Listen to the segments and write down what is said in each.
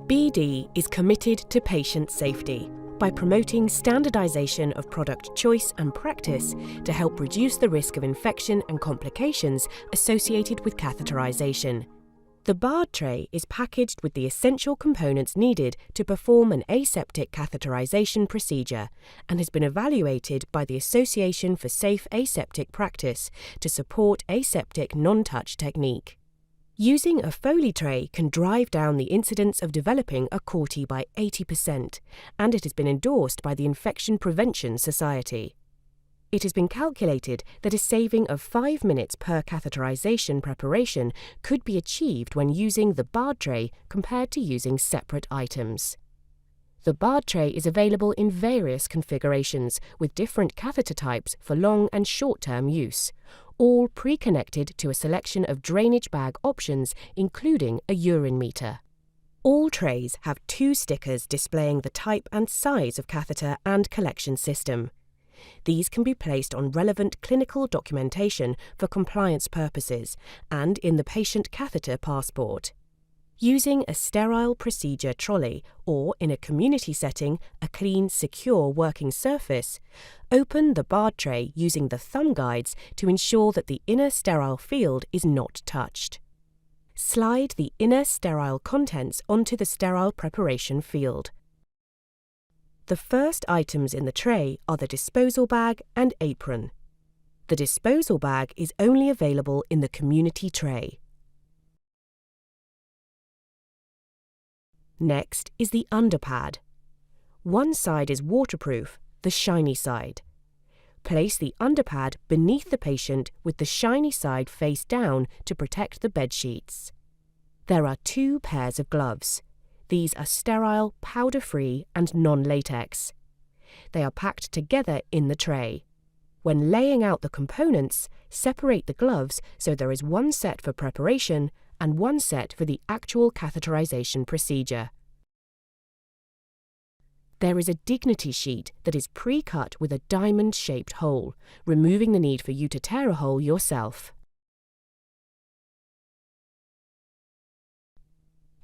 BD is committed to patient safety by promoting standardization of product choice and practice to help reduce the risk of infection and complications associated with catheterization. The BARD tray is packaged with the essential components needed to perform an aseptic catheterization procedure and has been evaluated by the Association for Safe Aseptic Practice to support aseptic non-touch technique. Using a Foley tray can drive down the incidence of developing a CAUTI by 80%, and it has been endorsed by the Infection Prevention Society. It has been calculated that a saving of 5 minutes per catheterization preparation could be achieved when using the BARD tray compared to using separate items. The BARD tray is available in various configurations with different catheter types for long and short-term use, all pre-connected to a selection of drainage bag options including a urine meter. All trays have 2 stickers displaying the type and size of catheter and collection system. These can be placed on relevant clinical documentation for compliance purposes and in the patient catheter passport. Using a sterile procedure trolley or, in a community setting, a clean, secure working surface, open the BARD tray using the thumb guides to ensure that the inner sterile field is not touched. Slide the inner sterile contents onto the sterile preparation field. The first items in the tray are the disposal bag and apron. The disposal bag is only available in the community tray. Next is the underpad. One side is waterproof, the shiny side. Place the underpad beneath the patient with the shiny side face down to protect the bed sheets. There are 2 pairs of gloves. These are sterile, powder-free and non-latex. They are packed together in the tray. When laying out the components, separate the gloves so there is 1 set for preparation and 1 set for the actual catheterization procedure. There is a dignity sheet that is pre-cut with a diamond-shaped hole, removing the need for you to tear a hole yourself.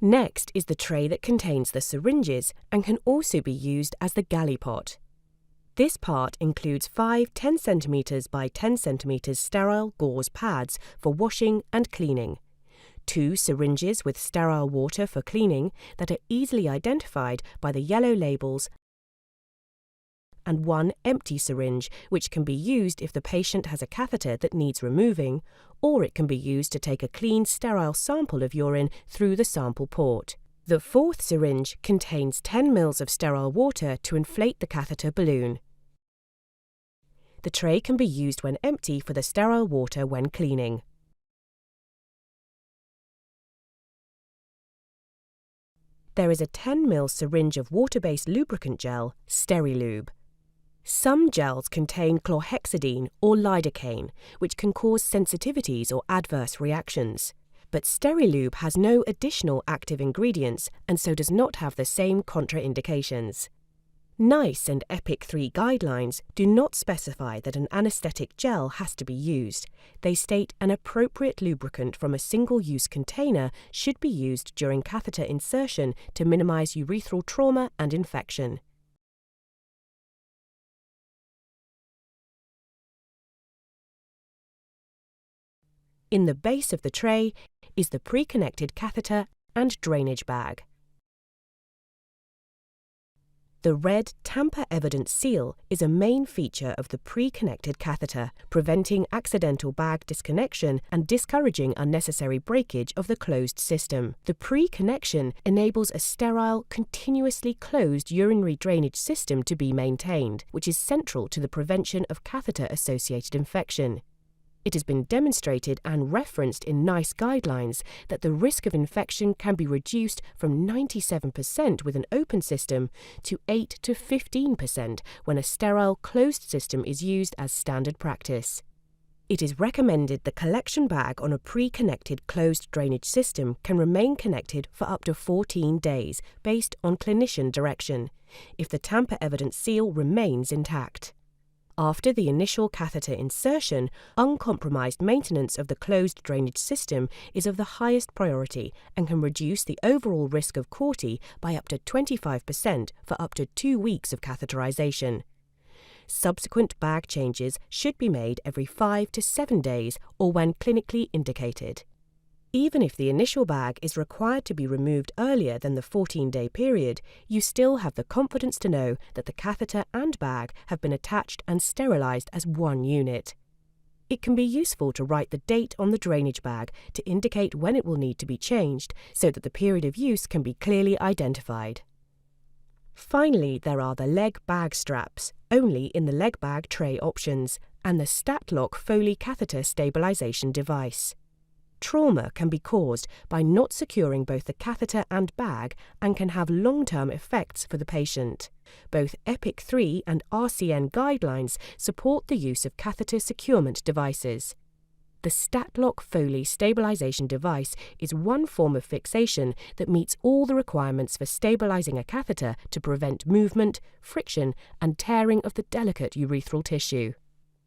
Next is the tray that contains the syringes and can also be used as the galley pot. This part includes 5 10 cm by 10 cm sterile gauze pads for washing and cleaning, 2 syringes with sterile water for cleaning that are easily identified by the yellow labels, and 1 empty syringe which can be used if the patient has a catheter that needs removing, or it can be used to take a clean, sterile sample of urine through the sample port. The 4th syringe contains 10 ml of sterile water to inflate the catheter balloon. The tray can be used when empty for the sterile water when cleaning. There is a 10 ml syringe of water-based lubricant gel, Sterilube. Some gels contain chlorhexidine or lidocaine, which can cause sensitivities or adverse reactions. But Sterilube has no additional active ingredients and so does not have the same contraindications. NICE and EPIC 3 guidelines do not specify that an anesthetic gel has to be used. They state an appropriate lubricant from a single-use container should be used during catheter insertion to minimize urethral trauma and infection. In the base of the tray is the pre-connected catheter and drainage bag. The red tamper-evident seal is a main feature of the pre-connected catheter, preventing accidental bag disconnection and discouraging unnecessary breakage of the closed system. The pre-connection enables a sterile, continuously closed urinary drainage system to be maintained, which is central to the prevention of catheter-associated infection. It has been demonstrated and referenced in NICE guidelines that the risk of infection can be reduced from 97% with an open system to 8 to 15% when a sterile closed system is used as standard practice. It is recommended the collection bag on a pre-connected closed drainage system can remain connected for up to 14 days based on clinician direction, if the tamper-evident seal remains intact. After the initial catheter insertion, uncompromised maintenance of the closed drainage system is of the highest priority and can reduce the overall risk of CORTI by up to 25% for up to 2 weeks of catheterization. Subsequent bag changes should be made every 5 to 7 days or when clinically indicated. Even if the initial bag is required to be removed earlier than the 14-day period, you still have the confidence to know that the catheter and bag have been attached and sterilized as one unit. It can be useful to write the date on the drainage bag to indicate when it will need to be changed so that the period of use can be clearly identified. Finally, there are the leg bag straps, only in the leg bag tray options, and the StatLock Foley catheter stabilization device. Trauma can be caused by not securing both the catheter and bag and can have long-term effects for the patient. Both EPIC 3 and RCN guidelines support the use of catheter securement devices. The StatLock Foley stabilization device is one form of fixation that meets all the requirements for stabilizing a catheter to prevent movement, friction, and tearing of the delicate urethral tissue.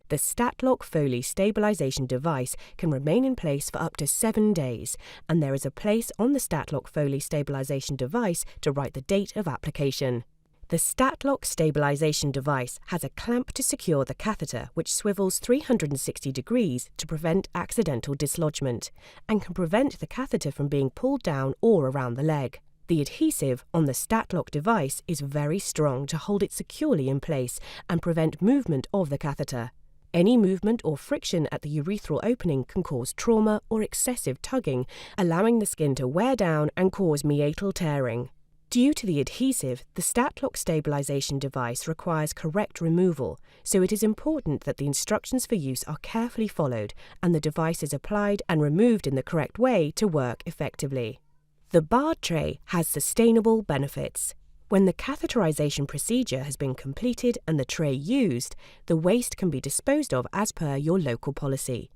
The StatLock Foley stabilization device can remain in place for up to 7 days, and there is a place on the StatLock Foley stabilization device to write the date of application. The StatLock stabilization device has a clamp to secure the catheter which swivels 360 degrees to prevent accidental dislodgement, and can prevent the catheter from being pulled down or around the leg. The adhesive on the StatLock device is very strong to hold it securely in place and prevent movement of the catheter. Any movement or friction at the urethral opening can cause trauma or excessive tugging, allowing the skin to wear down and cause meatal tearing. Due to the adhesive, the StatLock stabilization device requires correct removal, so it is important that the instructions for use are carefully followed and the device is applied and removed in the correct way to work effectively. The BARD tray has sustainable benefits. When the catheterization procedure has been completed and the tray used, the waste can be disposed of as per your local policy.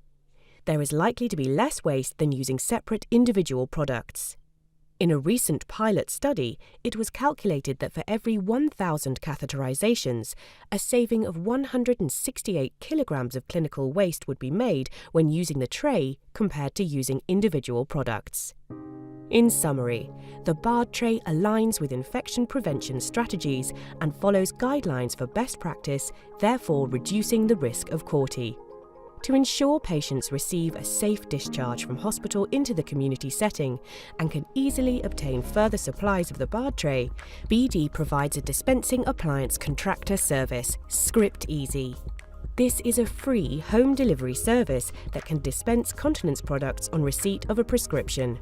There is likely to be less waste than using separate individual products. In a recent pilot study, it was calculated that for every 1,000 catheterizations, a saving of 168 kilograms of clinical waste would be made when using the tray compared to using individual products. In summary, the BARD tray aligns with infection prevention strategies and follows guidelines for best practice, therefore reducing the risk of CORTI. To ensure patients receive a safe discharge from hospital into the community setting and can easily obtain further supplies of the BARD tray, BD provides a dispensing appliance contractor service, Script Easy. This is a free home delivery service that can dispense continence products on receipt of a prescription.